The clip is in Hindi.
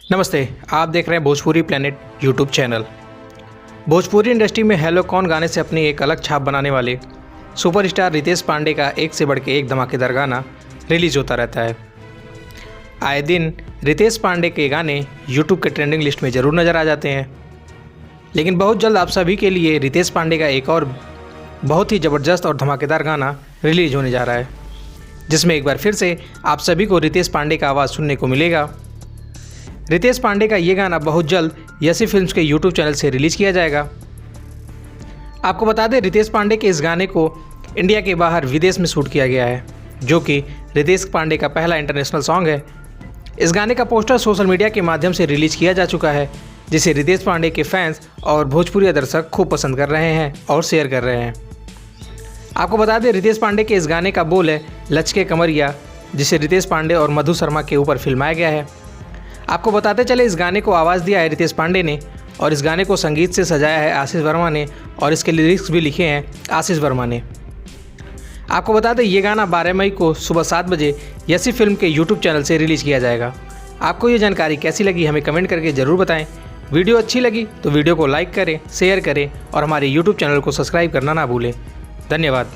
नमस्ते, आप देख रहे हैं Bhojpuri planet YouTube channel. Bhojpuri industry में हेलो कौन गाने से अपनी एक अलग छाप बनाने वाले सुपरस्टार रितेश पांडे का एक से बढ़ के एक धमाकेदार गाना रिलीज होता रहता है। आए दिन रितेश पांडे के गाने यूट्यूब के ट्रेंडिंग लिस्ट में ज़रूर नज़र आ जाते हैं, लेकिन बहुत जल्द आप सभी के लिए रितेश पांडे का एक और बहुत ही ज़बरदस्त और धमाकेदार गाना रिलीज होने जा रहा है, जिसमें एक बार फिर से आप सभी को रितेश पांडे का आवाज़ सुनने को मिलेगा। रितेश पांडे का ये गाना बहुत जल्द यसी फिल्म्स के यूट्यूब चैनल से रिलीज़ किया जाएगा। आपको बता दें, रितेश पांडे के इस गाने को इंडिया के बाहर विदेश में शूट किया गया है, जो कि रितेश पांडे का पहला इंटरनेशनल सॉन्ग है। इस गाने का पोस्टर सोशल मीडिया के माध्यम से रिलीज़ किया जा चुका है, जिसे रितेश पांडे के फैंस और भोजपुरी दर्शक खूब पसंद कर रहे हैं और शेयर कर रहे हैं। आपको बता दें, रितेश पांडे के इस गाने का बोल है लचके कमरिया, जिसे रितेश पांडे और मधु शर्मा के ऊपर फिल्माया गया है। आपको बताते चले, इस गाने को आवाज़ दिया है रितेश पांडे ने और इस गाने को संगीत से सजाया है आशीष वर्मा ने और इसके लिरिक्स भी लिखे हैं आशीष वर्मा ने। आपको बता दें, ये गाना 12 मई को सुबह 7 बजे यसी फिल्म के यूट्यूब चैनल से रिलीज़ किया जाएगा। आपको ये जानकारी कैसी लगी हमें कमेंट करके ज़रूर बताएं। वीडियो अच्छी लगी तो वीडियो को लाइक करें, शेयर करें और हमारे यूट्यूब चैनल को सब्सक्राइब करना ना भूलें। धन्यवाद।